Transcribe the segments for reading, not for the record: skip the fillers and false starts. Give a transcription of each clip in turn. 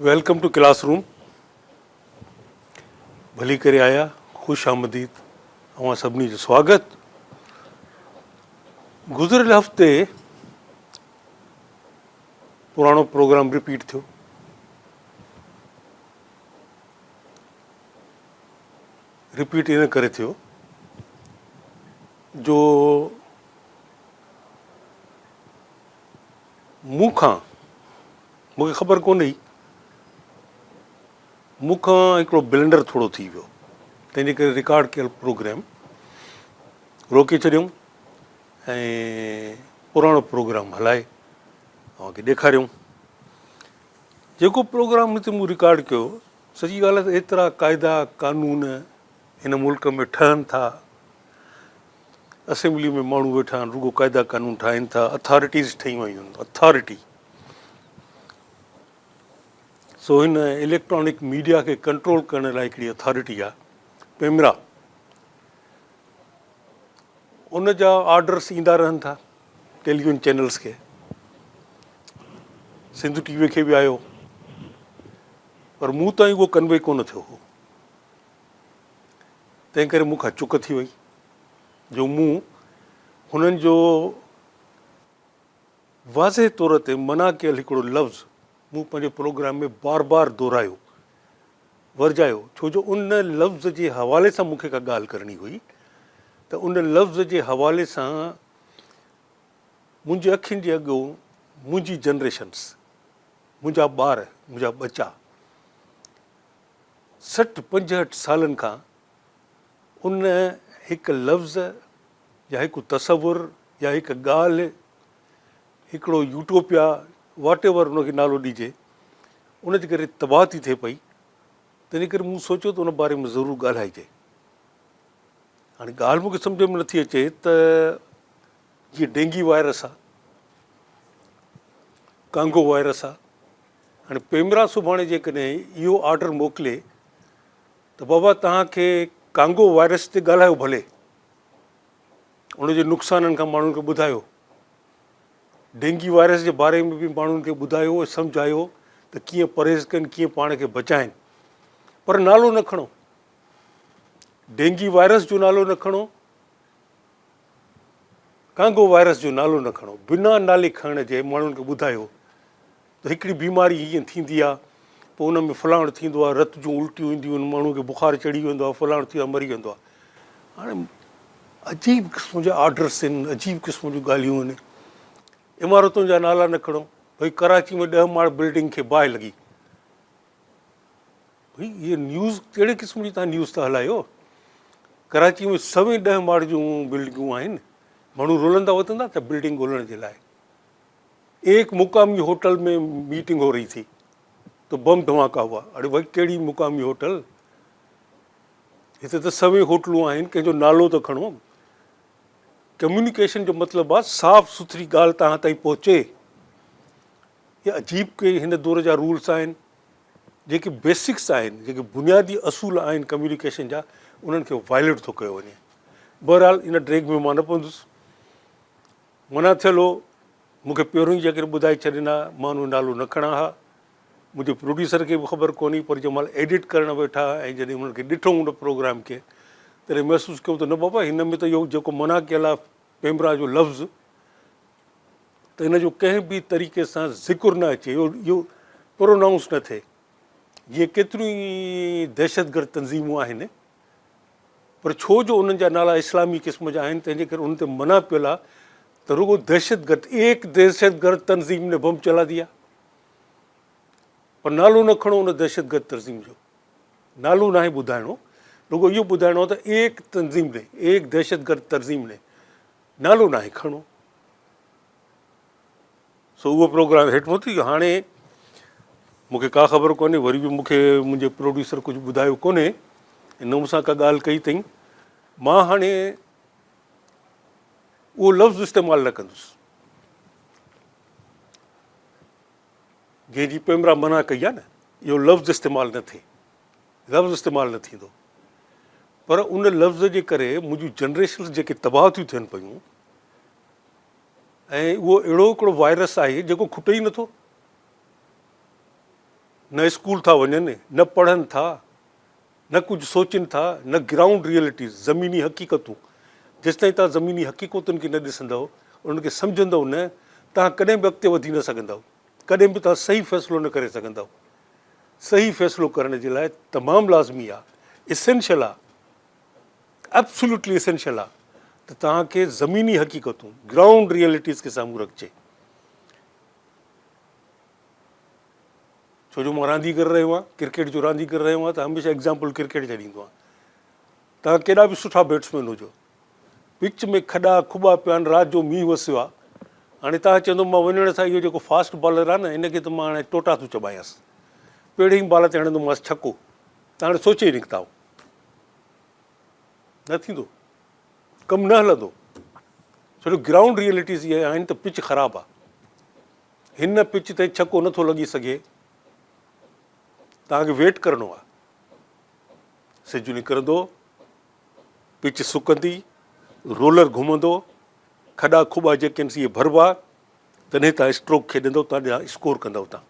Welcome two classroom. भली करे आया, खुश आमदीद। अवां सभिनी जो स्वागत। गुज़िरियल हफ़्ते पुराणो प्रोग्राम रिपीट थियो। रिपीट इन करे थियो जो मूंखे ख़बर कोन हुई, मूंखां हिकिड़ो ब्लेंडर थोरो थी वियो, तंहिंजे करे रिकॉर्ड कयल प्रोग्राम रोके छॾियऊं ऐं पुराणो प्रोग्राम हलाए तव्हांखे ॾेखारियऊं। जेको प्रोग्राम हिते मूं रिकॉर्ड कयो, सची ॻाल्हि आहे त एतिरा क़ाइदा कानून हिन मुल्क में ठहनि था, असेंबली में माण्हू वेठा आहिनि, रुॻो क़ाइदा कानून ठाहिनि था, अथॉरिटीज़ ठही वियूं आहिनि, अथॉरिटी। सो हिन इलेक्ट्रॉनिक मीडिया खे कंट्रोल करण लाइ हिकिड़ी अथॉरिटी आहे, पेमरा। उन जा ऑर्डर्स ईंदा रहनि था टेलीविज़न चैनल्स खे। सिंधु टीवीअ खे बि आयो, पर मूं ताईं उहो कन्वे कोन थियो हो। तंहिं करे मूंखां चुक थी वई जो मूं हुननि जो वाज़े तौर ते मना कयल हिकिड़ो लफ़्ज़ मूं पंहिंजे प्रोग्राम में बार बार दोहरायो, वरजायो, छो जो उन लफ़्ज़ जे हवाले सां मूंखे का ॻाल्हि करणी हुई। त उन लफ़्ज़ जे हवाले सां मुंहिंजे अखियुनि जे अॻो मुंहिंजी जनरेशन्स, मुंहिंजा ॿार, मुंहिंजा बचा 60-65 सालनि खां उन हिकु लफ़्ज़ या हिकु तसवुरु या हिकु ॻाल्हि, हिकिड़ो यूटोपिया, वाट एवर उनखे नालो ॾिजे, उनजे करे तबाह थी थिए पई। तंहिंजे करे मूं सोचियो त उन बारे में ज़रूरु ॻाल्हाइजे। हाणे ॻाल्हि मूंखे सम्झ में नथी अचे त जीअं डेंगी वायरस आहे, कांगो वायरस आहे। हाणे पेमरा सुभाणे जेकॾहिं इहो ऑर्डर मोकिले त बाबा तव्हांखे कांगो वायरस ते ॻाल्हायो, भले उनजे नुक़साननि खां माण्हुनि खे ॿुधायो, डेंगी वायरस जे बारे में बि माण्हुनि खे ॿुधायो, सम्झायो त कीअं परहेज़ कनि, कीअं पाण खे बचाइनि, पर नालो न खणो, डेंगी वायरस जो नालो न खणो, कांगो वायरस जो नालो न खणो। बिना नाले खणण जे माण्हुनि खे ॿुधायो त हिकिड़ी बीमारी हीअं थींदी आहे, पोइ उन में फलाणो थींदो आहे, रत जूं उल्टियूं ईंदियूं आहिनि, माण्हू खे बुखार चढ़ी वेंदो आहे, फलाणो थी आहे, मरी वेंदो आहे। हाणे अजीब क़िस्म जा ऑर्डर्स आहिनि, अजीब क़िस्म जूं ॻाल्हियूं आहिनि। इमारतुनि जा नाला न खणो, भई कराची में 10 माड़ बिल्डिंग खे बाहि लॻी। भई इहे न्यूज़ कहिड़े क़िस्म जी तव्हां न्यूज़ था हलायो? कराची में 10 माड़ जूं बिल्डिंगूं आहिनि, माण्हू रुलंदा वधंदा त बिल्डिंग ॻोल्हण जे लाइ। एक मुक़ामी होटल में मीटिंग हो रही थी तो बम धमाका हुआ। अरे भाई कहिड़ी मुक़ामी होटल? हिते त 100 होटलूं आहिनि, कंहिंजो नालो त खणो। कम्युनिकेशन जो मतिलबु आहे साफ़ सुथरी ॻाल्हि तव्हां ताईं पहुचे। ये अजीब के हिन दौर जा रूल्स आहिनि, जेके बेसिक्स आहिनि, जेके बुनियादी असूल आहिनि कम्युनिकेशन जा, उन्हनि खे वायलेट थो कयो वञे। बहरहाल इन ड्रैग में मां न पवंदुसि, मना थियल हो, मूंखे पहिरियों ई जेकॾहिं ॿुधाए छॾींदा मां उन नालो न खणां हा। मुंहिंजे प्रोड्यूसर खे बि ख़बर कोन्हे, पर जंहिं महिल एडिट करणु वेठा ऐं जॾहिं हुननि खे ॾिठो उन प्रोग्राम खे, तॾहिं महसूसु कयो त न बाबा, हिन में त इहो जेको मना कयल आहे पेमरा जो लफ़्ज़, त हिन जो कंहिं बि तरीक़े सां ज़िक्र न अचे, इहो प्रोनाउंस न थिए। जीअं केतिरियूं ई दहशतगर्द तंज़ीमूं आहिनि, पर छो जो उन्हनि जा नाला इस्लामी क़िस्म जा आहिनि, तंहिंजे करे उन ते मना पियल आहे त रुॻो दहशतगर्द, एक दहशतगर्द तंज़ीम ने बम चला दिया, पर नालो न खणो उन दहशतगर्द तंज़ीम जो, नालो न आहे ॿुधाइणो, रुॻो इहो ॿुधाइणो आहे त एक तंज़ीम ने, एक दहशतगर्द तंज़ीम ने, नालो न आहे खणो। सो उहो प्रोग्राम हेठि पहुती वियो। हाणे मूंखे का ख़बर कोन्हे, वरी बि मूंखे मुंहिंजे प्रोड्यूसर कुझु ॿुधायो कोन्हे, हिन मूंसां का ॻाल्हि कई अथई। मां हाणे उहो लफ़्ज़ इस्तेमालु न कंदुसि जंहिंजी पेमरा मना कई आहे न, इहो लफ़्ज़ इस्तेमालु न थिए, लफ़्ज़ इस्तेमालु न थींदो। पर उन लफ़्ज़ जे करे मुंहिंजूं जनरेशन जेके तबाह थियूं थियनि पियूं, ऐं उहो अहिड़ो हिकिड़ो वायरस आहे जेको खुटे ई नथो। न स्कूल था वञनि, न पढ़नि था, न कुझु सोचनि था, न ग्राउंड रियलिटीज़ ज़मीनी हक़ीक़तूं। जेसिताईं तव्हां ज़मीनी हक़ीक़तुनि खे न ॾिसंदव, उन्हनि खे सम्झंदव न, तव्हां कॾहिं बि अॻिते वधी न सघंदव, कॾहिं बि तव्हां सही फ़ैसिलो न करे सघंदव। सही फ़ैसिलो करण जे लाइ तमामु लाज़मी आहे, इसेंशियल आहे, एब्सोल्युटली इसेंशियल आहे त तव्हांखे ज़मीनी हक़ीक़तूं ग्राउंड रियलिटीज़ खे साम्हूं रखिजे। छो जो मां रांदीगर रहियो आहियां, क्रिकेट जो रांदीगर रहियो आहियां, त हमेशह एग्ज़ाम्पल क्रिकेट जा ॾींदो आहियां। तव्हां केॾा बि सुठा बैट्समैन हुजो, पिच में खॾा खुॿा पिया आहिनि, राति जो मींहुं वसियो आहे, हाणे तव्हां चवंदो मां वञण सां इहो जेको फास्ट बॉलर आहे न, हिनखे त मां हाणे टोटा थो चॿायांसि, पहिरीं ई बॉल ते हणंदोमांसि छको, तव्हां हाणे सोचे ई निकिता, न थींदो, कमु न हलंदो। छो जो ग्राउंड रियलिटीज़ इहे आहिनि त पिच ख़राबु आहे, हिन पिच ते छको नथो लॻी सघे, तव्हांखे वेट करिणो आहे, सिज निकिरंदो, पिच सुकंदी, रोलर घुमंदो, खॾा खुॿा जेके आहिनि इहे भरबा, तॾहिं तव्हां स्ट्रोक खेॾंदव, तव्हां स्कोर कंदव। तव्हां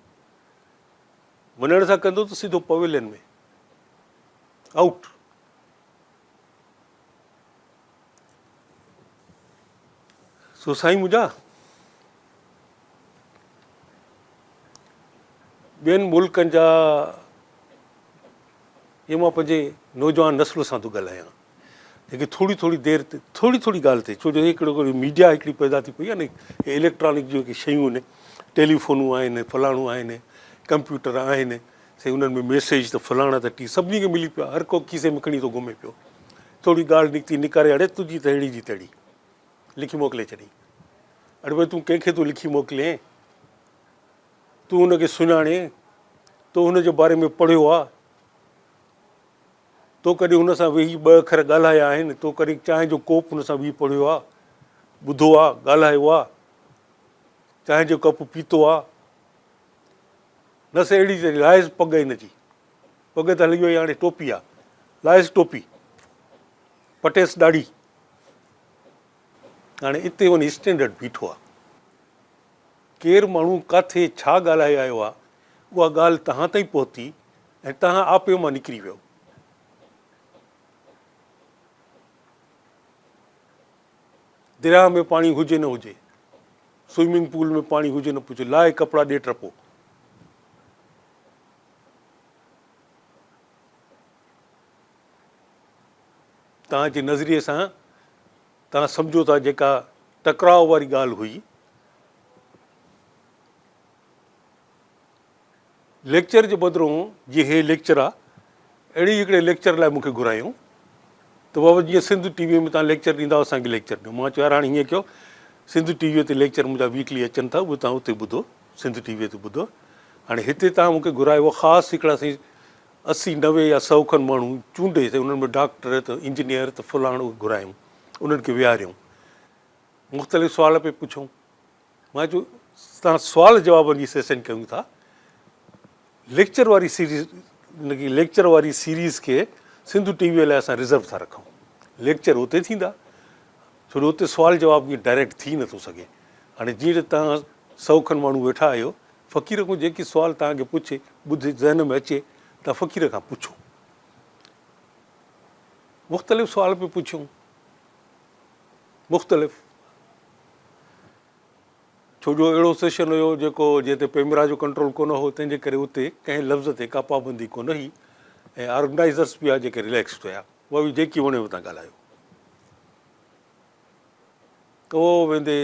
वञण सां कंदो त सिधो पवेलियन में आउट। सो साईं मुंहिंजा ॿियनि मुल्कनि जा, इहे मां पंहिंजे नौजवान नस्ल सां थो ॻाल्हायां, जेके थोरी थोरी देरि ते थोरी थोरी ॻाल्हि ते, छो जो हिकिड़ो मीडिया हिकिड़ी पैदा थी पई आहे न, इलेक्ट्रॉनिक जेके शयूं आहिनि, टेलीफोनूं आहिनि, फलाणूं आहिनि, कंप्यूटर आहिनि, से उन्हनि में मैसेज त फलाणा त टी सभिनी खे मिली पियो आहे, हर को खीसे में खणी थो घुमे पियो, थोरी ॻाल्हि निकिती निकारे, अड़े तुंहिंजी त अहिड़ी जी तहिड़ी लिखी मोकिले छॾी। अड़े भई तूं कंहिंखे थो लिखी मोकिले, तूं हुनखे सुञाणे, तो हुनजे बारे में पढ़ियो आहे, तो कॾहिं हुन सां वेही ॿ अखर ॻाल्हाया आहिनि, तो कॾहिं चांहि जो कोप हुन सां वेही पढ़ियो आहे, ॿुधो आहे, ॻाल्हायो आहे, चांहि जो कप पीतो आहे, न से अहिड़ी त लाइज़ पग हिनजी, पग त हली वई, हाणे टोपी आहे, लाइज़ टोपी, पटेस ॾाढी, हाणे हिते वञी स्टैंडर्ड बीठो आहे। केरु माण्हू किथे छा ॻाल्हाए आयो आहे, उहा ॻाल्हि तव्हां ताईं पहुती ऐं तव्हां आपे मां निकिरी वियो। दरिया में पाणी हुजे न हुजे, स्विमिंग पूल में पाणी हुजे न हुजे, लाहे कपिड़ा ॾे टपो, तव्हांजे नज़रिए सां तव्हां सम्झो था जेका टकराव वारी ॻाल्हि हुई, लेक्चर जे बदिरां जीअं हे लेक्चर आहे, अहिड़ी हिकिड़े लेक्चर लाइ मूंखे घुरायूं त बाबा जीअं सिंध टीवीअ में तव्हां लेक्चर ॾींदा, असांखे लेक्चर ॾियो। मां चयो यार हाणे हीअं कयो, सिंध टीवीअ ते लेक्चर मुंहिंजा वीकली अचनि था, उहे तव्हां उते ॿुधो, सिंध टीवीअ ते ॿुधो। हाणे हिते तव्हां मूंखे घुरायो, ख़ासि हिकिड़ा 80, 90 या 100 खनि माण्हू चूंडे त उन्हनि में डॉक्टर त इंजीनियर त फलाणो घुरायूं, उन्हनि खे विहारियूं, मुख़्तलिफ़ सुवाल पिए पुछूं। मां चयो तव्हां सुवाल जवाबनि जी सेशन कयूं था, लेक्चर वारी सीरीज़ खे सिंधु टीवीअ लाइ असां रिज़र्व था रखूं। लेक्चर उते थींदा, छो जो उते सुवाल जवाब ईअं डायरेक्ट थी नथो सघे। हाणे जीअं त तव्हां 100 खनि माण्हू वेठा आहियो, फ़क़ीर खां जेकी सुवाल तव्हांखे पुछे, ॿुधे ज़हन में अचे, तव्हां फ़क़ीर खां पुछो। मुख़्तलिफ़ सुवाल पिए पुछूं, मुख़्तलिफ़, छो जो अहिड़ो सेशन हुयो जेको जंहिं ते कैमरा जो कंट्रोल कोन हो, तंहिंजे करे उते कंहिं लफ़्ज़ ते का पाबंदी कोन हुई, ऐं ऑर्गेनाइज़र्स बि आहे जेके रिलैक्स्ड हुया, उहा बि जेकी वणेव तव्हां ॻाल्हायो। त उहो वेंदे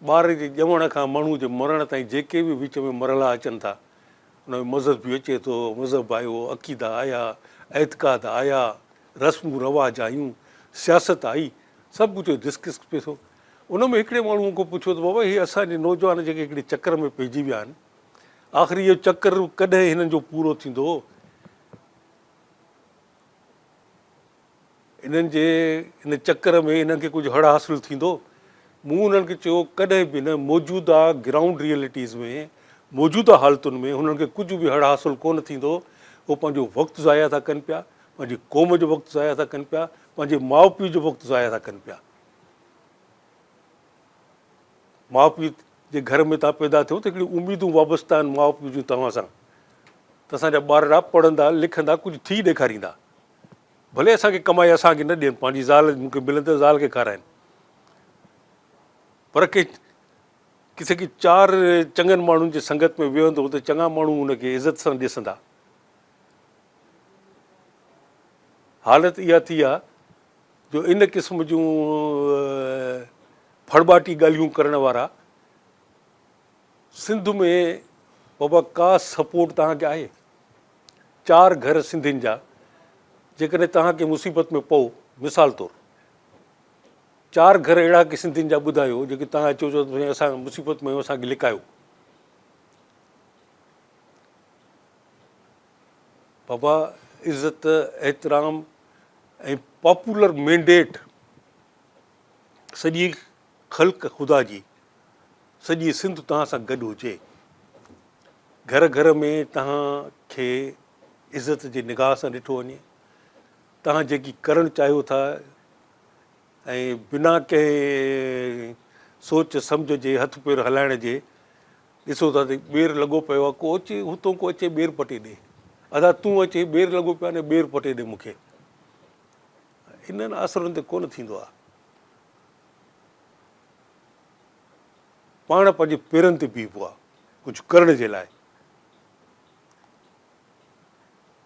ॿार जे ॼमण खां माण्हू जे मरण ताईं जेके बि विच में मरला अचनि था, उन में मज़हब बि अचे थो, मज़हब आयो, अक़ीदा आया, एतक़ाद आया, रस्मूं रवाज आयूं, सियासत आई, सभु कुझु डिस्कस पिए थो। उन में हिकिड़े माण्हू खां पुछियो त बाबा हीअ असांजे नौजवान जेके हिकिड़े चकर में पइजी विया आहिनि, आख़िर इहो चकर कॾहिं हिननि जो पूरो थींदो? इन्हनि जे हिन चकर में इन्हनि खे कुझु हड़ हासिलु थींदो? मूं उन्हनि खे चयो कॾहिं बि न, मौजूदा ग्राउंड रियलिटीज़ में, मौजूदा हालतुनि में हुननि खे कुझु बि हड़ हासिलु कोन थींदो। उहो पंहिंजो वक़्तु ज़ाया था कनि पिया, पंहिंजी क़ौम जो वक़्तु ज़ाया था कनि पिया, पंहिंजे माउ पीउ जो वक़्तु ज़ाया था कनि पिया। माउ पीउ जे घर में तव्हां पैदा थियो त हिकिड़ी उमेदूं वाबस्ता आहिनि माउ पीउ जूं तव्हां सां, त असांजा ॿार पढ़ंदा लिखंदा कुझु थी ॾेखारींदा, भले असांखे कमाई असांखे न ॾियनि, पंहिंजी ज़ाल मूंखे मिलंदे ज़ाल खे खाराइनि, पर किथे की 4 चङनि माण्हुनि जी संगत में वेहंदो त चङा माण्हू हुनखे इज़त सां ॾिसंदा। हालत इहा थी आहे जो इन क़िस्म जूं फड़बाटी ॻाल्हियूं करण वारा सिंध में बाबा का सपोर्ट तव्हांखे आहे? 4 घर सिंधियुनि जा जेकॾहिं तव्हांखे मुसीबत में पओ, मिसाल तौरु 4 घर अहिड़ा की सिंधियुनि जा ॿुधायो जेके तव्हां अचो छो त असां मुसीबत में असांखे लिकायो। बाबा इज़त एतिराम ऐं पॉपुलर मैंडेट सॼी ख़ल्क़ ख़ुदा जी, सॼी सिंध तव्हां सां गॾु हुजे। घर घर में तव्हांखे इज़त जी निगाह सां ॾिठो वञे, तव्हां जेकी करणु चाहियो था ऐं बिना कंहिं सोच सम्झ जे हथ पेर हलाइण जे, ॾिसो था त ॿेर लॻो पियो आहे, को अचे हुतां को अचे ॿेर पटे ॾे, अदा तूं अचे ॿेर लॻो पियो आहे न ॿेर पटे ॾे मूंखे। इन्हनि असरनि ते कोन थींदो आहे। पाण पंहिंजे पेरनि ते बीहबो आहे कुझु करण जे लाइ।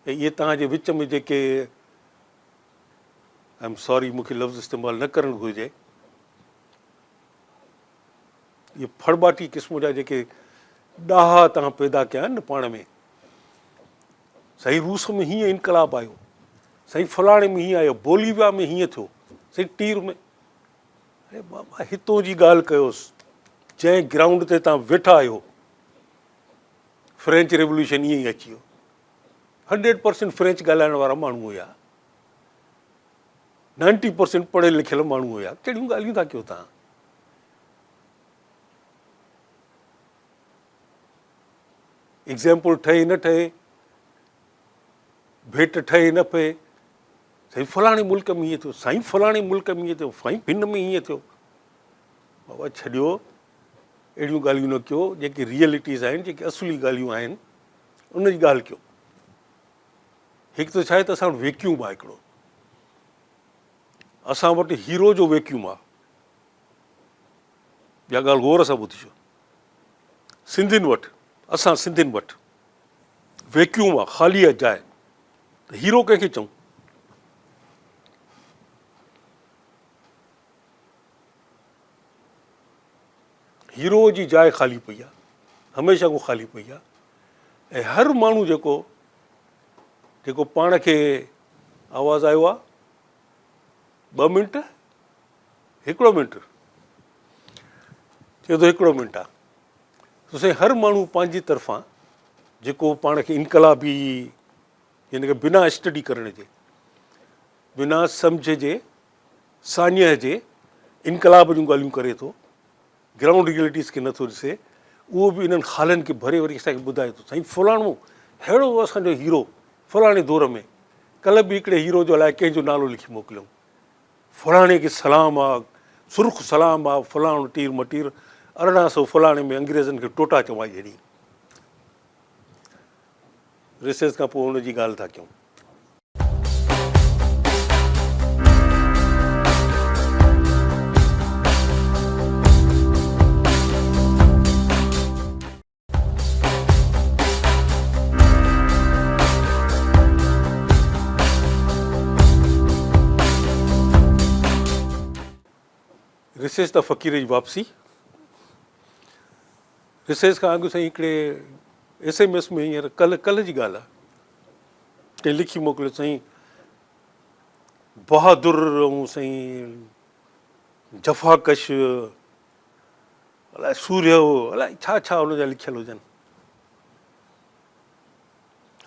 ऐं इहे तव्हांजे विच में जेके आई एम सॉरी मूंखे लफ़्ज़ इस्तेमालु न करणु घुरिजे, इहे फड़बाटी क़िस्म जा जेके ॾाहा तव्हां पैदा कया आहिनि न पाण में, साईं रूस में हीअं इनकलाब आयो, साईं फलाणे में हीअं आयो, बोलीविया में हीअं थियो, साईं टीर में, अरे बाबा हितों जी ॻाल्हि कयोसि, जंहिं ग्राउंड ते तव्हां वेठा आहियो फ्रेंच रेवोल्यूशन ईअं ई अची वियो। 100% फ्रेंच ॻाल्हाइण वारा माण्हू हुया, 90% पढ़ियल लिखियल माण्हू हुया। कहिड़ियूं ॻाल्हियूं था कयो तव्हां? एग्ज़ाम्पल ठहे न ठहे, भेट ठहे न पए, साईं फलाणे मुल्क में हीअं थियो, साईं फलाणे मुल्क में हीअं थियो, साईं भिन में हीअं थियो। बाबा छॾियो, अहिड़ियूं ॻाल्हियूं न कयो, जेके रियलिटीज़ आहिनि, जेके असुली ॻाल्हियूं आहिनि उन जी ॻाल्हि कयो। हिकु त छा आहे त असां वटि वैक्यूम आहे हिकिड़ो, असां वटि हीरो जो वैक्यूम आहे। इहा ॻाल्हि गौर सां ॿुधिजो, सिंधियुनि वटि, असां सिंधियुनि वटि वैक्यूम आहे, ख़ाली आहे जाइ, त हीरो कंहिंखे चऊं? हीरो जी जाइ ख़ाली पई आहे, हमेशह को ख़ाली पई आहे। ऐं हर माण्हू जेको पाण खे आवाज़ु आयो आहे 2 मिंट, हिकिड़ो मिंट चए थो, हिकिड़ो मिंट आहे, त साईं हर माण्हू पंहिंजी तरफ़ां जेको पाण खे इनकलाबी, यानी की बिना स्टडी करण जे, बिना सम्झ जे, सान्य जे इनकलाब जूं ॻाल्हियूं करे थो, ग्राउंड रियलिटीज़ खे नथो ॾिसे, उहो बि इन्हनि ख़ालनि खे भरे वरी असांखे ॿुधाए थो, साईं फलाणो अहिड़ो असांजो हीरो फलाणे दौर में, कल्ह बि हिकिड़े हीरो जो अलाए कंहिंजो नालो लिखी मोकिलियऊं, फलाणे खे सलाम आहे, सुर्ख़ सलाम आहे, फलाणो टीर मटीर, 1800 फलाणे में अंग्रेज़नि खे टोटा चवाई जहिड़ी। रिसेस खां पोइ हुनजी ॻाल्हि था कयूं। रिसेस त फ़क़ीर जी वापसी। रिसेस खां अॻु साईं हिकिड़े SMS में हींअर कल्ह जी ॻाल्हि आहे, कंहिं लिखी मोकिलियो, साईं बहादुर ऐं साईं जफ़ाकश अलाए सूर्य अलाए छा छा हुनजा लिखियल हुजनि।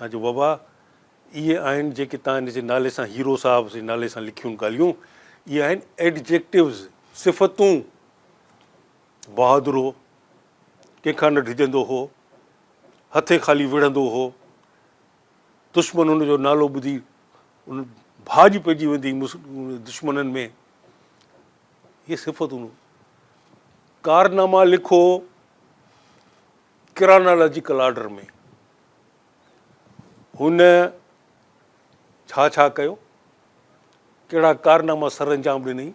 हा जो बाबा इहे आहिनि जेके तव्हां हिनजे नाले सां, हीरो साहिब जे नाले सां लिखियूं ॻाल्हियूं, इहे आहिनि एडजेक्टिव्स, सिफ़तूं। बहादुर हो, कंहिंखां न डिॼंदो हो, हथे ख़ाली विढ़ंदो हो, दुश्मन हुनजो नालो ॿुधी उन भाॼ पइजी वेंदी दुश्मननि में। इहे सिफ़तूं। कारनामा लिखो क्रानोलॉजिकल ऑर्डर में, हुन छा छा कयो, कहिड़ा कारनामा सर अंजाम ॾिनई,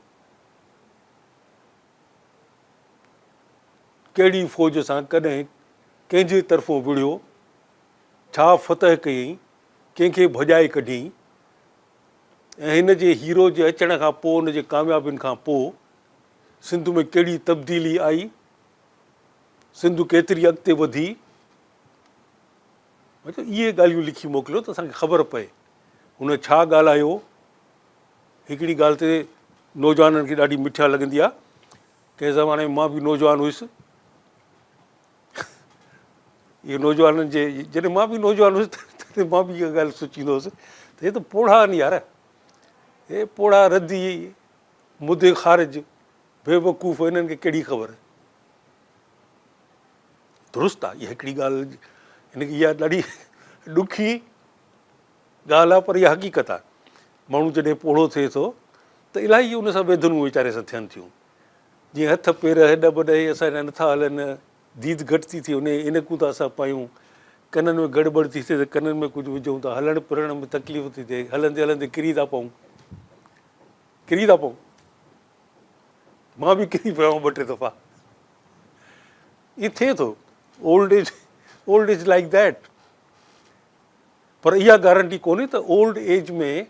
कहिड़ी फ़ौज सां कॾहिं कंहिंजे तरफ़ो विढ़ियो, छा फतह कयईं, कंहिंखे भॼाए कढियईं, ऐं हिन जे हीरो जे अचण खां पोइ, हुन जे कामयाबियुनि खां पोइ सिंध में कहिड़ी तब्दीली आई, सिंध केतिरी अॻिते वधी। मतिलबु इहे ॻाल्हियूं लिखी मोकिलियो त असांखे ख़बर पए हुन छा ॻाल्हायो। हिकिड़ी ॻाल्हि ते नौजवाननि खे ॾाढी मिठा लॻंदी आहे। कंहिं ज़माने में मां बि नौजवान हुयुसि, इहे नौजवाननि जे जॾहिं मां बि नौजवान हुयुसि तॾहिं मां बि इहा ॻाल्हि सोचींदो हुउसि त हे त पोढ़ा आहिनि यार, हे पोढ़ा रदी मुदे ख़ारिज बेवकूफ़, हिननि खे कहिड़ी ख़बर। दुरुस्त आहे इहा हिकिड़ी ॻाल्हि, हिनखे इहा ॾाढी ॾुखी ॻाल्हि आहे, पर इहा हक़ीक़त आहे। माण्हू जॾहिं पोढ़ो थिए थो त इलाही उन सां बेधनूं वीचारे सां थियनि थियूं, जीअं हथ पेर हेॾ बॾ असांजा नथा हलनि, दीद घटि थी थिए उन इनकूं था असां पायूं, कननि में गड़बड़ थी थिए त कननि में कुझु विझूं था, हलण फिरण में तकलीफ़ थी थिए, हलंदे हलंदे किरी था पऊं, किरी था पऊं। मां बि किरी पियो आहियां 2-3 दफ़ा। इहो थिए थो, ओल्ड एज लाइक दैट। पर इहा गारंटी कोन्हे त ओल्ड एज में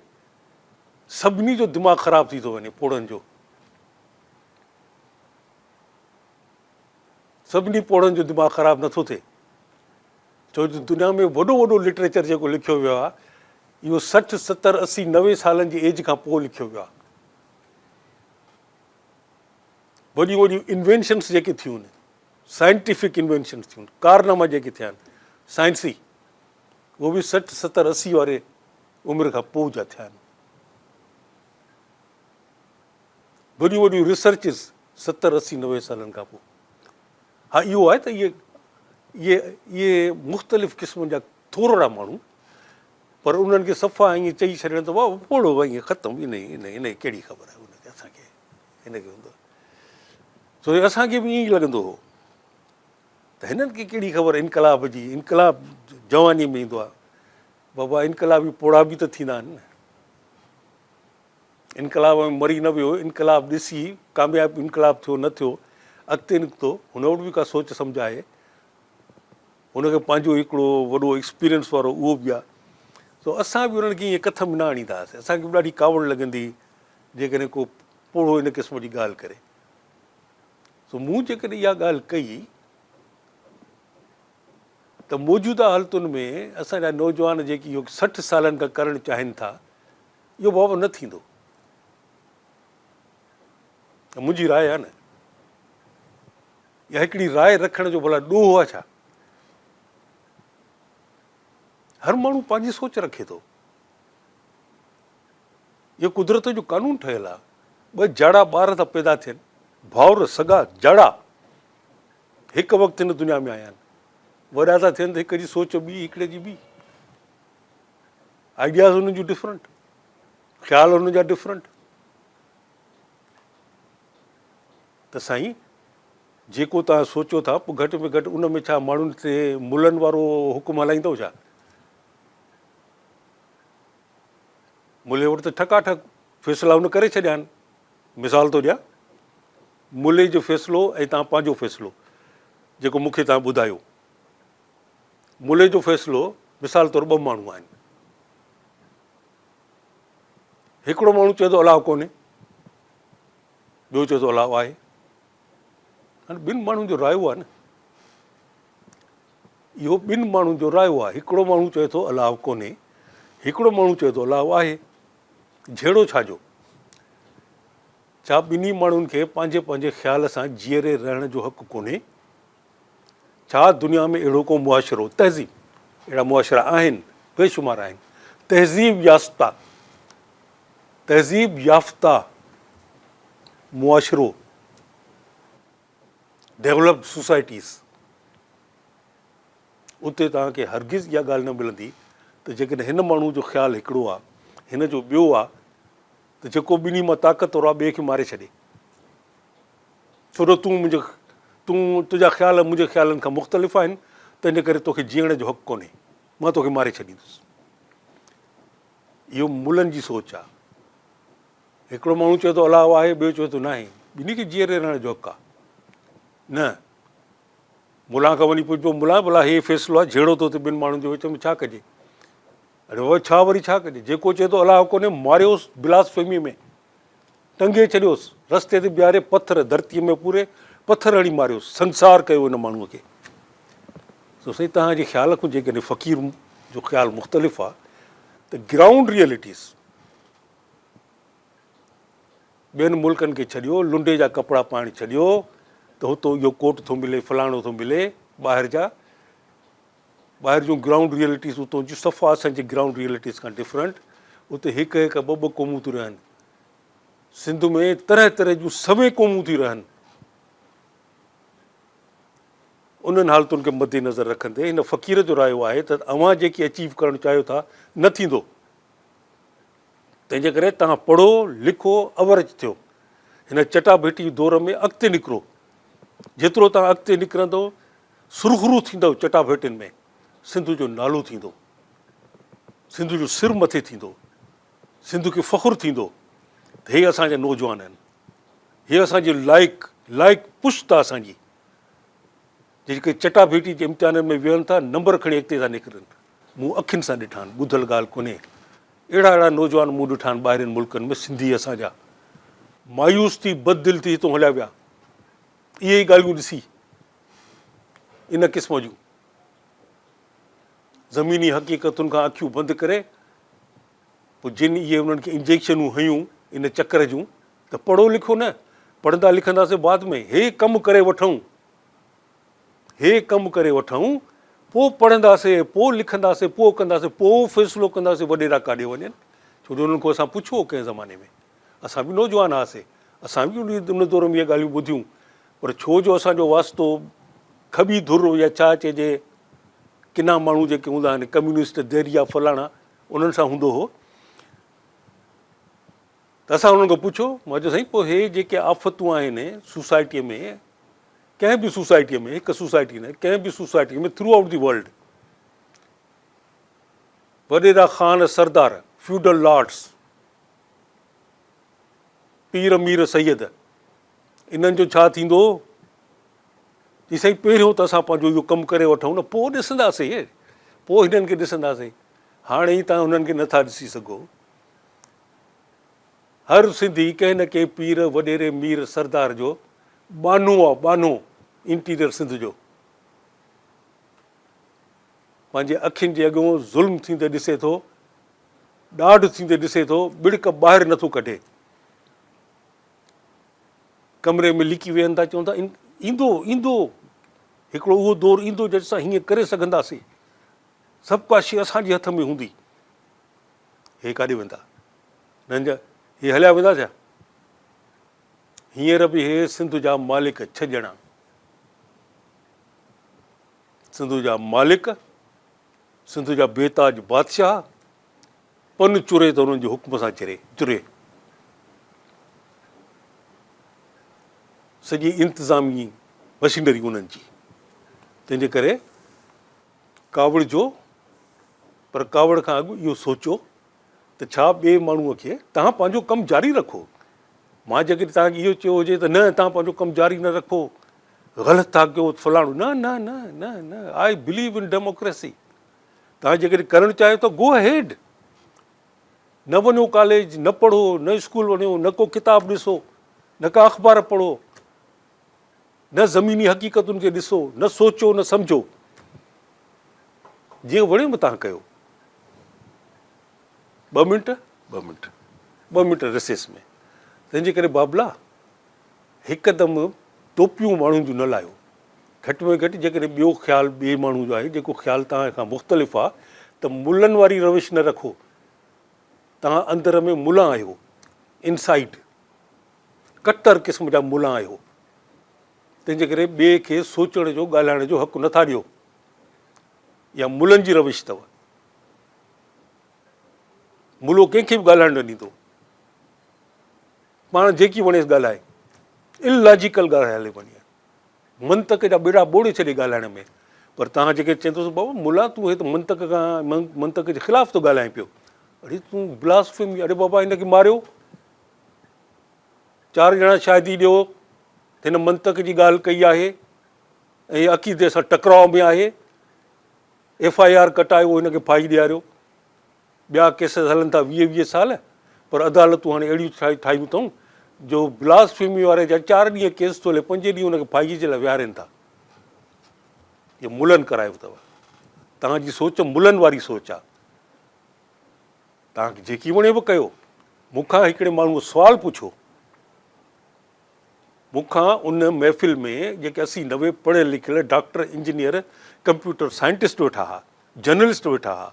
सभिनी जो दिमाग़ु ख़राबु थी थो वञे, पोड़नि जो सभिनी पोड़नि जो दिमाग़ु ख़राबु नथो थिए, छो जो दुनिया में वॾो वॾो लिटरेचर जेको लिखियो वियो आहे इहो 60, 70, 80, 90 सालनि जी एज खां पोइ लिखियो वियो आहे। वॾियूं वॾियूं इन्वेंशन्स जेके थियूं आहिनि, साइंटिफिक इन्वेंशन्स थियूं आहिनि, कारनामा जेके थिया आहिनि साइंसी, उहो बि 60, 70, 80 वारे उमिरि खां पोइ जा थिया आहिनि। वॾियूं वॾियूं रिसर्चिस 70, 80, 90 सालनि खां पोइ। हा इहो आहे त इहे मुख़्तलिफ़ क़िस्मनि जा थोरा माण्हू, पर उन्हनि खे सफ़ा ईअं चई छॾनि त वाह पोड़ो भई ईअं ख़तमु, इन कहिड़ी ख़बर आहे हुनखे, असांखे हिनखे हूंदो। छो जो असांखे बि ईअं ई लॻंदो हो त हिननि खे कहिड़ी ख़बर इनकलाब जी, इनकलाब जवानी में ईंदो आहे, बाबा इनकलाबी पोड़ा बि त थींदा आहिनि न। इनकलाब में मरी न वियो, इनकलाब ॾिसी कामयाबु इनकलाब थियो न थियो, अॻिते निकितो, हुन वटि बि का सोच सम्झ आहे, हुनखे पंहिंजो हिकिड़ो वॾो एक्सपीरियंस वारो उहो बि आहे। सो असां बि उन्हनि खे ईअं कथम न आणींदासीं, असांखे बि ॾाढी कावड़ लॻंदी जेकॾहिं को पोड़ो इन क़िस्म जी ॻाल्हि करे। सो मूं जेकॾहिं इहा ॻाल्हि कई त मौजूदा हालतुनि में असांजा नौजवान जेकी इहो 60 सालनि खां करणु चाहिनि था, इहो बाबा न थींदो। मुंहिंजी राय आहे न, इहा हिकिड़ी राय रखण जो भला ॾोह आहे छा? हर माण्हू पंहिंजी सोच रखे थो, इहो कुदरत जो कानून ठहियलु आहे। 2 जाड़ा ॿार था पैदा थियनि, भाउर सॻा जाड़ा हिकु वक़्तु हिन दुनिया में आया आहिनि, वॾा था थियनि त हिक जी सोच ॿी, हिकिड़े जी ॿी, आइडियाज़ हुननि जूं डिफरेंट, ख़्याल हुननि जा डिफरेंट। त साईं जेको तव्हां सोचियो था पोइ घटि में घटि उन में छा माण्हुनि ते मुलनि वारो हुकुम हलाईंदव छा? मुले वटि त ठकाठक फ़ैसिला हुन करे छॾिया आहिनि। मिसाल थो ॾियां, मुले जो फ़ैसिलो ऐं तव्हां पंहिंजो फ़ैसिलो जेको मूंखे तव्हां ॿुधायो, मुले जो फ़ैसिलो मिसाल तौरु 2 माण्हू आहिनि, हिकिड़ो माण्हू चए थो अलाउ कोन्हे, ॿियो चए थो अलाउ आहे। हाणे 2 माण्हुनि जो रायो आहे न, इहो 2 माण्हुनि जो रायो आहे। हिकिड़ो माण्हू चए थो अलाउ कोन्हे, हिकिड़ो माण्हू चए थो अलाउ आहे। झेड़ो छाजो? छा ॿिन्ही माण्हुनि खे पंहिंजे पंहिंजे ख़्याल सां जीअरे रहण जो हक़ु कोन्हे? छा दुनिया में अहिड़ो को मुआशिरो, तहज़ीब, अहिड़ा मुआशिरा आहिनि, बेशुमार आहिनि, तहज़ीब याफ़्ता मुआशिरो, डेवलप्ड सोसाइटीज़, उते तव्हांखे हरगिज़ इहा ॻाल्हि न मिलंदी त जेकॾहिं हिन माण्हू जो ख़्यालु हिकिड़ो आहे, हिन जो ॿियो आहे, त जेको ॿिन्ही मां ताक़तवर आहे ॿिए खे मारे छॾे, छो जो तुंहिंजा ख़्याल मुंहिंजे ख़्यालनि खां मुख़्तलिफ़ आहिनि, त इन करे तोखे जीअण जो हक़ु कोन्हे, मां तोखे मारे छॾींदुसि। इहो मुलनि जी सोच आहे। हिकिड़ो माण्हू चए थो अलाह आहे, ॿियो चए थो न आहे, ॿिन्ही खे जीअरे रहण जो हक़ु आहे। न, मुला खां वञी पुछिबो, मुला भला हे फ़ैसिलो आहे, जहिड़ो थो थिए ॿिनि माण्हुनि जे विच में छा कजे? अरे बाबा छा वरी छा कजे? जेको चए थो अलाह कोन्हे, मारियोसि बिलासफेमी में, टंगे छॾियोसि, रस्ते ते बीहारे पथर धरतीअ में पूरे पथर हणी मारियोसि, संसार कयो हिन माण्हूअ खे। त साईं तव्हांजे ख़्याल खां जेकॾहिं फ़क़ीर जो ख़्यालु मुख़्तलिफ़ आहे, त ग्राउंड रियलिटीज़ ॿियनि मुल्कनि खे छॾियो, लुंडे जा कपिड़ा पाइण छॾियो, त हुतो इहो कोट थो मिले, फलाणो थो मिले, ॿाहिरि जूं ग्राउंड रियलिटीज़ उतां जूं सफ़ा असांजी ग्राउंड रियलिटीज़ खां डिफरेंट। उते हिकु हिकु ॿ ॿ क़ौमूं थियूं रहनि, सिंध में तरह तरह जूं सभई क़ौमूं थियूं रहनि। उन्हनि हालतुनि खे मद्देनज़र रखंदे हिन फ़क़ीर जो रायो आहे त अव्हां जेकी अचीव करणु चाहियो था न थींदो। तंहिंजे करे तव्हां पढ़ो लिखो, अवरज थियो, हिन चटाभेटी दौर में अॻिते निकिरो। जेतिरो तव्हां अॻिते निकिरंदो, सुरखरू थींदव चटाभेटियुनि में, सिंध जो नालो थींदो, सिंध जो सिर मथे थींदो, सिंध खे फ़ख़ुरु थींदो त हे असांजा नौजवान आहिनि, हे असांजी लाइक पुश्त आहे असांजी, जेके चटाभेटी जे इम्तिहाननि में विहनि था, नंबर खणी अॻिते था निकिरनि। मूं अखियुनि सां ॾिठा आहिनि, ॿुधल ॻाल्हि कोन्हे। अहिड़ा अहिड़ा नौजवान मूं ॾिठा आहिनि ॿाहिरिनि मुल्कनि में, सिंधी असांजा, मायूस थी बदिल थी हितां हलिया विया, इहे ई ॻाल्हियूं ॾिसी, इन क़िस्म जूं ज़मीनी हक़ीक़तुनि खां अखियूं बंदि करे, पोइ जिन इहे उन्हनि खे इंजेक्शनूं हयूं इन चकर जूं, त पढ़ो लिखो न, पढ़ंदा लिखंदासीं बाद में, हे कमु करे वठूं, हे कमु करे वठूं, पोइ पढ़ंदासीं, पोइ लिखंदासीं, पोइ कंदासीं, पोइ फ़ैसिलो कंदासीं वॾेरा काॾे वञनि। छो जो उन्हनि खां असां पुछो कंहिं ज़माने में, असां बि नौजवान हुआसीं, असां बि उन दौर में इहे ॻाल्हियूं ॿुधियूं, पर छो जो असांजो वास्तो खबी धुर या छा चइजे, किना माण्हू जेके हूंदा आहिनि कम्यूनिस्ट देरिया फलाणा, उन्हनि सां हूंदो हो, त असां उन्हनि खां पुछो। मां चयो साईं पोइ हे जेके आफ़तूं आहिनि सोसाइटीअ में, कंहिं बि सोसाइटीअ में, हिकु सोसाइटी न, कंहिं बि सोसाइटीअ में थ्रू आउट दी वर्ल्ड, वॾेरा ख़ान सरदार, फ्यूडल लॉर्ड्स, पीर मीर सैयद, इन्हनि जो छा थींदो? जी साईं पहिरियों त असां पंहिंजो इहो कमु करे वठूं न, पोइ ॾिसंदासीं, पोइ हिननि खे ॾिसंदासीं। हाणे ई तव्हां हुननि खे नथा ॾिसी सघो। हर सिंधी कंहिं न कंहिं पीर वॾेरे मीर सरदार जो बानो आहे, बानो इंटीरियर सिंध जो। पंहिंजे अखियुनि जे अॻियां ज़ुल्म थींदे ॾिसे थो, ॾाढ थींदे ॾिसे थो, ॿिड़क ॿाहिरि नथो कढे, कमरे में लिकी वेहनि था, चवनि था ईंदो ईंदो, हिकिड़ो उहो दौरु ईंदो जंहिं असां हीअं करे सघंदासीं, सभु का शइ असांजे हथ में हूंदी। हे काॾे वेंदा? नंजा हे हलिया वेंदा छा? हींअर बि हे सिंध जा मालिक 6 ॼणा, सिंध जा मालिक, सिंध जा बेताज बादशाह, पन चुरे त हुननि जे हुक्म सां चुरे, सॼी इंतिज़ामी मशीनरी उन्हनि जी। तंहिंजे करे कावड़ जो, पर कावड़ खां अॻु इहो सोचो त छा ॿिए माण्हूअ खे तव्हां पंहिंजो कमु जारी रखो। मां जेकॾहिं तव्हांखे इहो चयो हुजे त न तव्हां पंहिंजो कमु जारी न रखो, ग़लति था कयो फलाणो, न न न न न आई बिलीव इन डेमोक्रेसी। तव्हां जेकॾहिं करणु चाहियो त गो अहेड, न वञो कॉलेज, न पढ़ो, न स्कूल वञो, न को किताब ॾिसो, न का अख़बार पढ़ो, न ज़मीनी हक़ीक़तुनि खे ॾिसो, न सोचो, न सम्झो, जीअं वणेव तव्हां कयो। 2 मिंट रिसेस में। तंहिंजे करे बाबला हिकदमि टोपियूं माण्हुनि जूं न लाहियो। घटि में घटि जेकॾहिं ॿियो ख़्यालु ॿिए माण्हू जो आहे, जेको ख़्यालु तव्हां खां मुख़्तलिफ़ आहे, त मुलनि वारी रविश न रखो। तव्हां अंदर में मुला आहियो, इनसाइड कटर क़िस्म जा मुला आहियो। तंहिंजे करे ॿिए खे सोचण जो, ॻाल्हाइण जो हक़ु नथा ॾियो। इहा मुलनि जी रविश अथव। मुलो कंहिंखे बि ॻाल्हाइणु न ॾींदो, पाण जेकी वणेसि ॻाल्हाए, इलॉजिकल ॻाल्हि हले वञे, मंतक जा ॿेड़ा ॿोड़े छॾे ॻाल्हाइण में। पर तव्हां जेके चवंदोसि बाबा मुला तूं हे त मंतक जे ख़िलाफ़ु थो ॻाल्हाए पियो, अरे तूं ब्लास्फेमी, अरे बाबा हिनखे मारियो, 4 ॼणा शादी ॾियो, हिन मंतक जी ॻाल्हि कई आहे ऐं अक़ीदे सां टकराव में आहे, FIR कटायो, हिनखे फाही ॾियारियो, ॿिया केस हलनि था 20-20 साल, पर अदालतूं हाणे अहिड़ियूं ठाहियूं अथऊं जो ब्लास्फेमी वारे जा 4 ॾींहं केस थो हले, 5 ॾींहं हुनखे फाही जे लाइ विहारनि था। इहो मुलनि करायो अथव। तव्हांजी सोच मुलनि वारी सोच आहे। तव्हांखे जेकी वणेव कयो। मूंखां हिकिड़े माण्हूअ सुवालु पुछो, मूंखां उन महफ़िल में जेके 80-90 पढ़ियल लिखियल डॉक्टर, इंजीनियर, कंप्यूटर साइंटिस्ट वेठा हुआ, जर्नलिस्ट वेठा हुआ,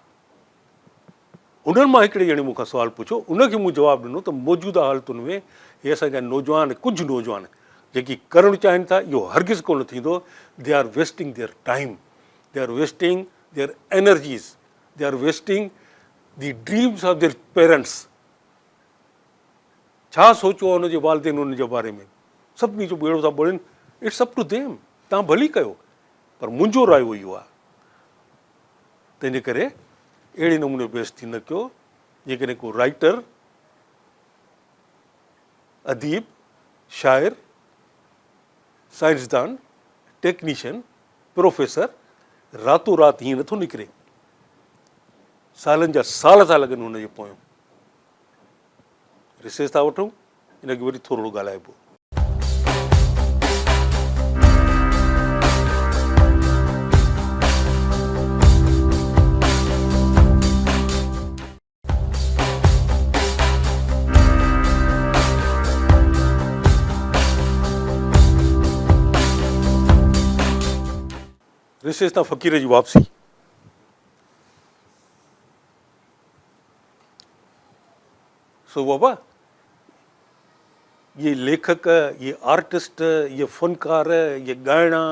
उन्हनि मां हिकिड़े ॼणे मूंखां सुवालु पुछो, उनखे मूं जवाबु ॾिनो त मौजूदा हालतुनि में इहे असांजा नौजवान, कुझु नौजवान जेकी करणु चाहिनि था, इहो हरगिज़ कोन थींदो। They are wasting their time, they are wasting their energies, they are wasting the dreams of their parents. छा सोचियो आहे हुनजे वालदेन उनजे बारे में, सभिनी जो ॿेड़ो था ॿोड़नि। इट्स अप टू देम, तव्हां भली कयो, पर मुंहिंजो रायो इहो आहे। तंहिंजे करे अहिड़े नमूने बेइज़ती न कयो। जेकॾहिं को राइटर, अदीब, शाइर, साइंसदान, टेक्नीशियन, प्रोफेसर रातो राति हीअं नथो निकिरे, सालनि जा साल था लॻनि हुनजे पोयों। रिसेस था वठूं, हिनखे वरी थोरो ॻाल्हाइबो। रिसेस तां फ़क़ीर जी वापसी। सो बाबा, ये लेखक, ये आर्टिस्ट, ये फ़नकार, ये ॻाइणा,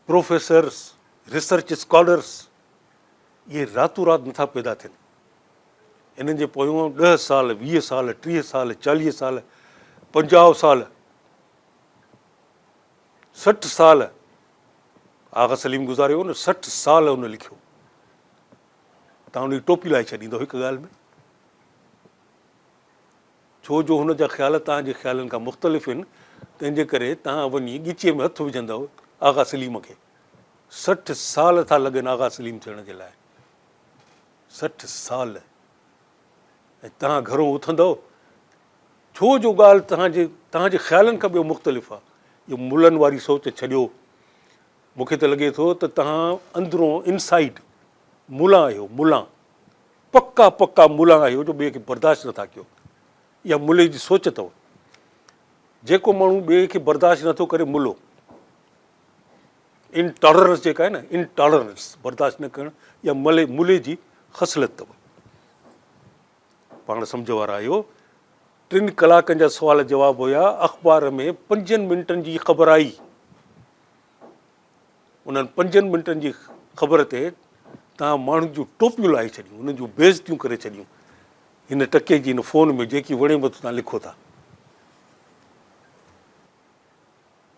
प्रोफेसर्स, रिसर्च स्कॉलर्स, ये रातों रात नथा पैदा थियनि। इन्हनि जे पोयों 10 साल, 20 साल, 30 साल, 40 साल, 50 साल, 60 साल आगा सलीम गुज़ारियो न। 60 साल हुन लिखियो। तव्हां हुनजी टोपी लाइ छॾींदव हिकु ॻाल्हि में, छो जो हुन जा ख़्याल तव्हांजे ख़्यालनि खां मुख़्तलिफ़ आहिनि। तंहिंजे करे तव्हां वञी ॻिचीअ में हथु विझंदव आगा सलीम खे। 60 साल था लॻनि आगा सलीम थियण जे लाइ, 60 साल। ऐं तव्हां घरों उथंदव, छो जो ॻाल्हि तव्हांजे ख़्यालनि खां ॿियो मुख़्तलिफ़ आहे। इहो मुलनि वारी सोच छॾियो। मूंखे त लॻे थो त तव्हां अंदरों इनसाइड मुला आहियो, मुला, पक्का मुला आहियो जो ॿिए खे बर्दाश्त नथा कयो। इहा मुले जी सोच अथव। जेको माण्हू ॿिए खे बर्दाश्त नथो करे, मुलो, इनटॉलरेंस जेका आहे न, इनटॉलरेंस, बर्दाश्त न करणु, इहा मुले जी ख़सलत अथव। पाण सम्झ वारा आहियो। 3 कलाकनि जा सुवाल जवाब हुया, अख़बार में 5 मिंटनि जी ख़बर आई। उन्हनि 5 मिंटनि जी ख़बर ते तव्हां माण्हुनि जूं टोपियूं लाहे छॾियूं, उन्हनि जूं बेइज़तियूं करे छॾियूं। हिन टके जी, हिन फ़ोन में जेकी वणे बि तव्हां लिखो था।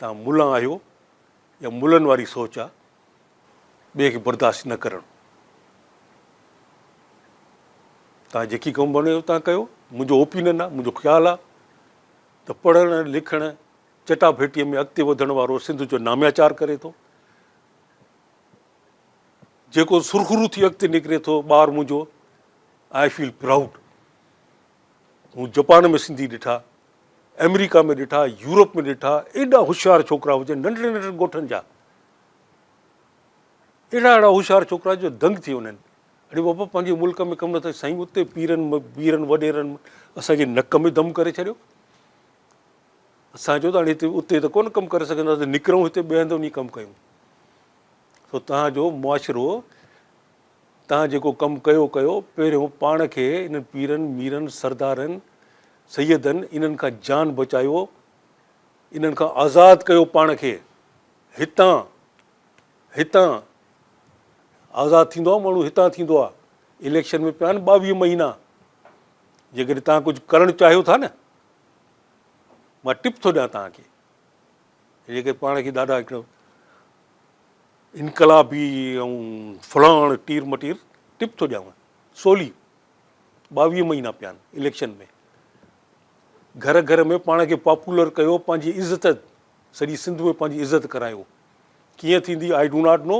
तव्हां मुला आहियो। या मुलनि वारी सोच आहे, ॿिए खे बर्दाश्त न करणु। तव्हां जेकी कमु वणेव तव्हां कयो। मुंहिंजो ओपिनियन आहे, मुंहिंजो ख़्यालु आहे त पढ़णु लिखणु चटाभेटीअ में अॻिते वधण वारो सिंध जो नाम्याचार करे थो। जेको सुरखुरू थी अॻिते निकिरे थो ॿारु मुंहिंजो, आई फील प्राउड। हू जापान में सिंधी ॾिठा, अमेरिका में ॾिठा, यूरोप में ॾिठा। एॾा होशियारु छोकिरा हुजनि, नंढड़े नंढड़े ॻोठनि जा, अहिड़ा होशियारु छोकिरा जो दंग थी वञनि। अड़े बाबा, पंहिंजे मुल्क में कमु नथा। साईं, उते पीरनि वॾेरनि असांजे नक में दम करे छॾियो। असांजो त हाणे हिते उते त कोन कमु करे सघंदासीं, निकिरूं हिते ॿिए हंधि वञी कमु कयूं। सो तव्हांजो मुआशिरो, तव्हां जेको कमु कयो, पहिरियों पाण खे इन्हनि पीरनि, मीरनि, सरदारनि, सैयदनि, इन्हनि खां जान बचायो, इन्हनि खां आज़ादु कयो पाण खे। हितां आज़ादु थींदो आहे माण्हू, हितां थींदो आहे। इलेक्शन में पिया आहिनि 22 महीना। जेकॾहिं तव्हां कुझु करणु चाहियो था न, मां टिप थो ॾियां तव्हांखे, जेके पाण खे ॾाढा हिकिड़ो इनकलाबी ऐं फलाण टीर मटीर टिप थो ॾियांव। सोली 22 महीना पिया आहिनि इलेक्शन में, घर घर में पाण खे पॉपुलर कयो, पंहिंजी इज़त सॼी सिंध में पंहिंजी इज़त करायो। कीअं थींदी आई डू नॉट नो।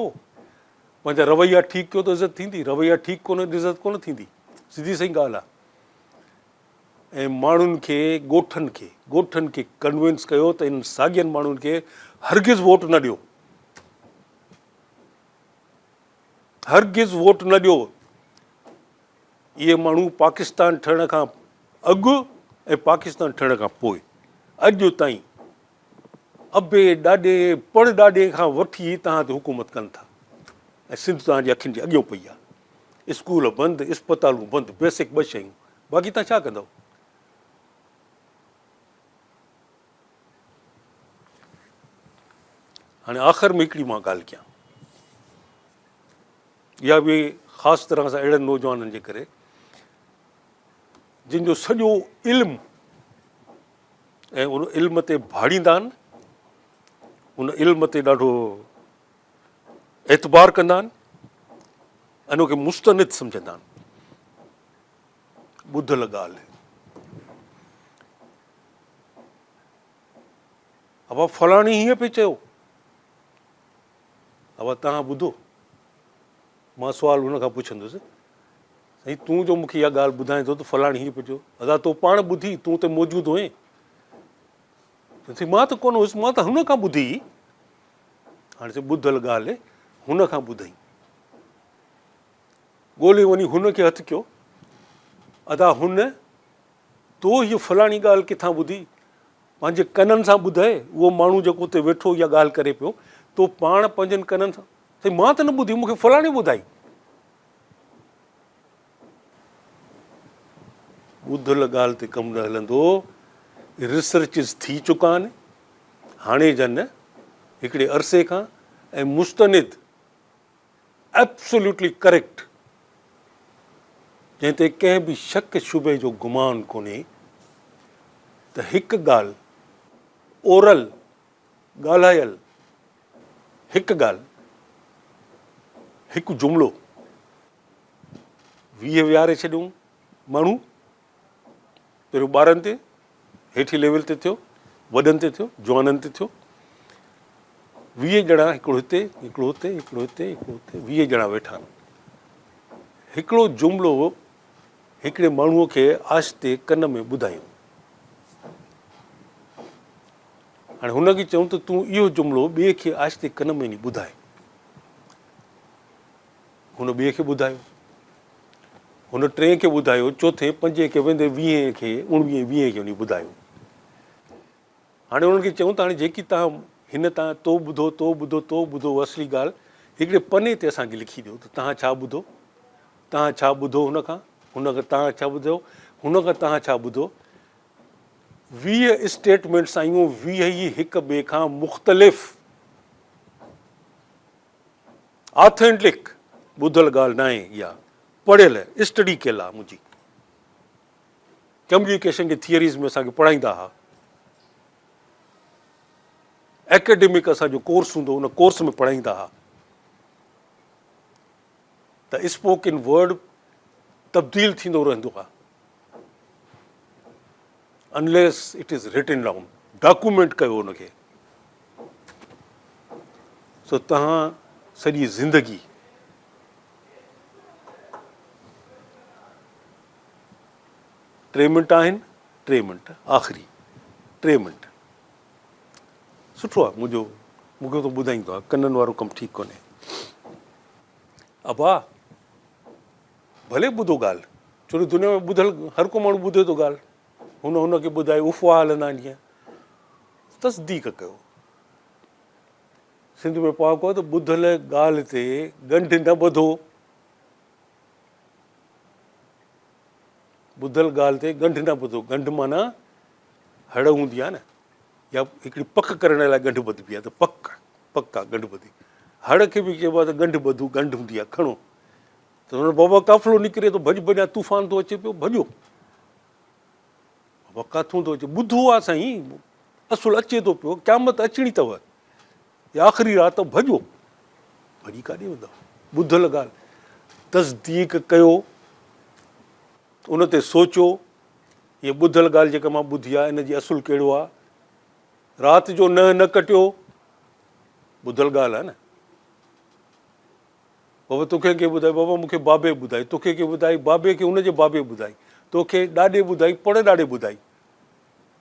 पंहिंजा रवैया ठीकु कयो त इज़त थींदी, रवैया ठीकु कोन्हे त इज़त कोन थींदी, सिधी सही ॻाल्हि आहे। ऐं माण्हुनि खे ॻोठनि खे कन्विंस कयो त इन साॻियनि माण्हुनि खे हरगिज़ वोट न ॾियो, हरगिज़ वोट न ॾियो। इहे माण्हू पाकिस्तान ठहण खां अॻु ऐं पाकिस्तान ठहण खां पोइ अॼु ताईं अबे ॾाॾे परॾाॾे खां वठी तव्हां ते हुकूमत कनि था ऐं सिंध तव्हांजी अखियुनि जे अॻियां पई आहे। स्कूल बंदि, इस्पतालूं बंदि, बेसिक 2 शयूं, बाक़ी तव्हां छा कंदव? हाणे आख़िर में हिकिड़ी मां ॻाल्हि कयां, इहा बि ख़ासि तरह सां अहिड़नि नौजवाननि जे करे जिन जो सॼो इल्मु ऐं उन इल्म ते भाड़ींदा आहिनि, उन इल्म ते ॾाढो एतबार कंदा आहिनि, उनखे मुस्तनिद सम्झंदा आहिनि। ॿुधल ॻाल्हि, अब फलाणी हीअं पियो चयो, अब तव्हां ॿुधो, मां सुवाल हुन खां पुछंदुसि, साईं तूं जो मूंखे इहा ॻाल्हि ॿुधाए थो त फलाणी हीअं पियो चयो, अदा तो पाण ॿुधी, तूं त मौजूदु हुएं। मां त कोन हुयुसि, मां त हुन खां ॿुधी। हाणे से ॿुधल ॻाल्हि हुन खां ॿुधई, ॻोल्हे वञी हुनखे हथु कयो, अदा हुन तो हीअ फलाणी ॻाल्हि किथां ॿुधी, पंहिंजे कननि सां ॿुधाए। उहो माण्हू जेको उते वेठो इहा ॻाल्हि करे पियो, तो पाण पंहिंजनि कननि सां, साईं मां त न ॿुधी, मूंखे फलाणी ॿुधाई। ॿुधल ॻाल्हि ते कमु न हलंदो। रिसर्चिस थी चुका आहिनि हाणे जन हिकिड़े अरसे खां, ऐं मुस्तनिद एब्सोल्युटली करेक्ट, जंहिं ते कंहिं बि शक शुबे जो गुमान कोन्हे त हिकु ॻाल्हि ओरल ॻाल्हायल, हिकु ॻाल्हि, हिकु जुमिलो 20 विहारे छॾियूं माण्हू, पहिरियों ॿारनि ते, हेठि लेवल ते थियो, वॾनि ते थियो, जवाननि ते थियो, 20 ॼणा, हिकिड़ो हिते, हिकिड़ो हुते, हिकिड़ो हिते, हिकिड़ो हुते, 20 ॼणा वेठा आहिनि। हिकिड़ो जुमिलो हिकिड़े माण्हूअ खे आस्ते कन में ॿुधायूं। हाणे हुनखे चऊं त तूं इहो जुमिलो ॿिए खे आस्ते कन में नी ॿुधाए। हुन ॿिए खे ॿुधायो, हुन 3 खे ॿुधायो, चौथे 5 खे वेंदे 20 खे 19-20 खे वञी ॿुधायो। हाणे हुननि खे चऊं त हाणे जेकी तव्हां हिन तव्हां तो ॿुधो असली ॻाल्हि हिकिड़े पने ते असांखे लिखी ॾियो त तव्हां छा ॿुधो, तव्हां छा ॿुधो, हुनखां तव्हां छा ॿुधो, हुनखां तव्हां छा ॿुधो। 20 स्टेटमेंट्स आयूं, 20 ई हिक ॿिए खां मुख़्तलिफ़, ऑथेंटिक, ॿुधल ॻाल्हि न आहे इहा, पढ़ियल स्टडी कयल आहे मुंहिंजी। कम्युनिकेशन जी थियरीज़ में असांखे पढ़ाईंदा हुआ, एकेडमिक असांजो कोर्स हूंदो, उन कोर्स में पढ़ाईंदा हुआ त स्पोकन वर्ड तब्दील थींदो रहंदो आहे, unless it is written down, document कयो हुनखे। सो तव्हां सॼी ज़िंदगी टे मिंट आहिनि, 3 मिंट आख़िरी, 3 मिंट सुठो आहे मुंहिंजो, मूंखे त ॿुधाईंदो आहे, कननि वारो कमु ठीकु कोन्हे। अबा भले ॿुधो ॻाल्हि, छो जो दुनिया में ॿुधल हर को माण्हू ॿुधे थो ॻाल्हि, हुनखे ॿुधाए उफ़वा हलंदा आहिनि जीअं, तसदीक़ कयो। सिंध में पहाको आहे त ॿुधल ॻाल्हि ते गंढ न ॿधो, ॿुधल ॻाल्हि ते गंढ न ॿधो। गंढ माना हड़ हूंदी आहे न, या हिकिड़ी पक करण लाइ गंढ ॿधबी आहे, त पक आहे गंढ ॿधी। हड़ खे बि चइबो आहे त गंढ ॿधूं, गंढ हूंदी आहे, खणो त हुन बाबा काफ़िलो निकिरे थो, भॼ भॼा तूफ़ान थो अचे पियो, भॼो बाबा किथां थो अचे, ॿुधो आहे साईं, असुलु अचे थो पियो, क़यामत अचणी अथव, या आख़िरी राति भॼो, भॼी काॾे वेंदव। ॿुधल ॻाल्हि तसदीक़ कयो, उन ते सोचो ये ॿुधल ॻाल्हि जेका मां ॿुधी आहे इन जी असुलु कहिड़ो आहे। राति जो न कटियो, ॿुधल ॻाल्हि आहे न। बाबा तोखे कंहिं ॿुधाई, बाबा मूंखे बाबे ॿुधाई, तोखे कंहिं ॿुधाई, बाबे खे हुनजे बाबे ॿुधाई, तोखे ॾाॾे ॿुधाई, पड़ ॾाॾे ॿुधाई।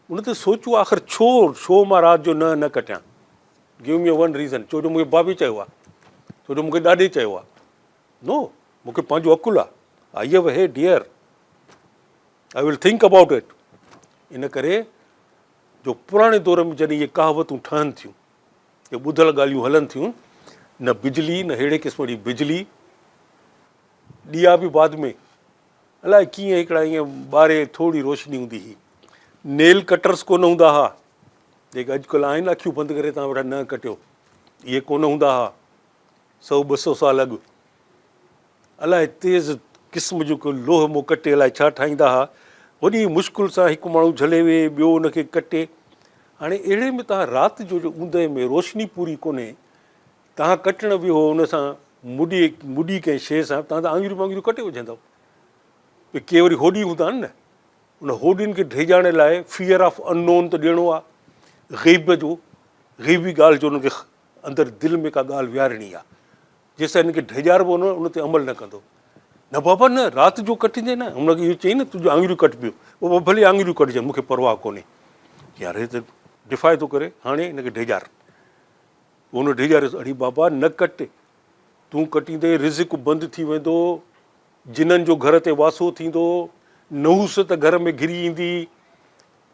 उन ते सोचो आख़िर छो मां राति जो न कटियां। Give me one reason. छो जो मूंखे बाबे चयो आहे, छो जो मूंखे ॾाॾे चयो आहे। नो, मूंखे पंहिंजो अकुलु आहे। I have a head here, I will think about it. इन करे जो पुराणे दौर में जॾहिं इहे कहावतूं ठहनि थियूं, इहे ॿुधल ॻाल्हियूं हलनि थियूं, न बिजली न अहिड़े क़िस्म जी बिजली, ॾिया बि बाद में अलाए कीअं हिकिड़ा ईअं ॿारे थोरी रोशनी हूंदी हुई। नेल कटर्स कोन हूंदा हुआ, जेके अॼुकल्ह आहिनि अखियूं बंदि करे तव्हां वेठा न कटियो, इहे कोन हूंदा हुआ 100-200 साल अॻु। अलाए तेज़ क़िस्म जो को लोह मोह कटे अलाए छा ठाहींदा हुआ। वॾी मुश्किल सां हिकु माण्हू झले वेहे, ॿियो उनखे कटे। हाणे अहिड़े में तव्हां राति जो ऊंदहि में रोशनी पूरी कोन्हे, तव्हां कटण वियो उन सां मुॾी कंहिं शइ सां, तव्हां त आङुरियूं वाङुरियूं कटे विझंदव। भई के वरी होॾी हूंदा आहिनि न, उन होॾियुनि खे ढेजाइण लाइ फियर ऑफ अननोन त ॾियणो आहे, ग़ैब जो, ग़ैबी ॻाल्हि जो उनखे अंदरि दिलि में का ॻाल्हि विहारणी आहे। जेसिताईं हिनखे ढेजाइबो न, उन ते अमल न कंदो। न बाबा न, राति जो कटिजे न। हुनखे इहो चई न तुंहिंजो आङुरियूं कटिबियूं, उहो भले आङुरियूं कटिजनि, मूंखे परवाह कोन्हे। यार हे त डिफाए थो करे, हाणे हिनखे ढेजाड़। उन ढेजाड़ियोसि, अड़ी बाबा न कट, तूं कटींदे रिज़िक बंदि थी वेंदो, जिननि जो घर ते वासो थींदो, नहूस त घर में घिरी ईंदी।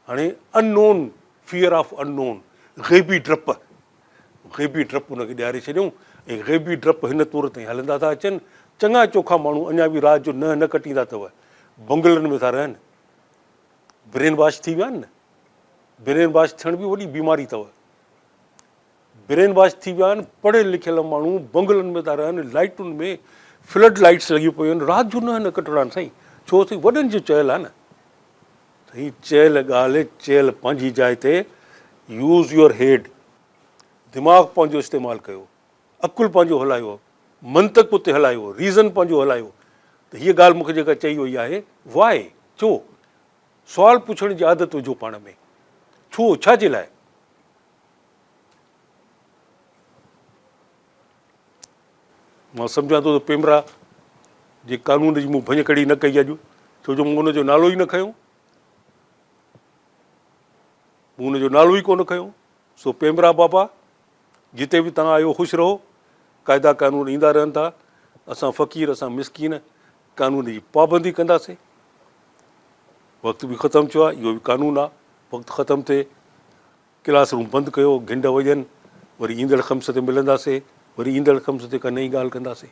हाणे अननोन, फियर ऑफ अननोन, ग़ैबी डपु हुनखे ॾियारे छॾियऊं। ऐं ग़ैबी डपु हिन तौर ते हलंदा था अचनि। चङा चोखा माण्हू अञा बि राति जो न कटींदा अथव, बंगलनि में था रहनि। ब्रेन वॉश थी विया आहिनि न। ब्रेन वॉश थियण बि वॾी बीमारी अथव। ब्रेन वॉश थी विया आहिनि, पढ़ियल लिखियल माण्हू बंगलनि में था रहनि, लाइटुनि में फ्लड लाइट्स लॻियूं पियूं आहिनि, राति जो न कटणा आहिनि साईं। छो साईं, वॾनि जो चयल आहे न साईं, चयल ॻाल्हि चयल पंहिंजी जाइ ते। यूज़ योर हेड, दिमाग़ु पंहिंजो इस्तेमालु कयो, अकुलु पंहिंजो हलायो, मंतक उते हलायो, रीज़न पंहिंजो हलायो। त हीअ ॻाल्हि मूंखे जेका चई वई आहे, वाए, छो सुवालु पुछण जी आदत विझो पाण में। छो, छाजे लाइ? मां सम्झां थो त पेमरा जे कानून जी मूं भञकड़ी न कई अॼु, छो जो मूं हुनजो नालो ई न खयों, मूं हुनजो नालो ई कोन खयों। सो पेमरा बाबा, जिते बि तव्हां आहियो ख़ुशि रहो। क़ाइदा कानून ईंदा रहनि था। असां फ़क़ीर, असां मिसकीन, कानून जी पाबंदी कंदासीं। वक़्तु बि ख़तमु थियो आहे, इहो बि कानून आहे। वक़्तु ख़तमु थिए, क्लास रूम बंदि कयो, घिंड वॼनि, वरी ईंदड़ ख़म्स ते मिलंदासीं, वरी ईंदड़ ख़म्स ते का नई ॻाल्हि कंदासीं।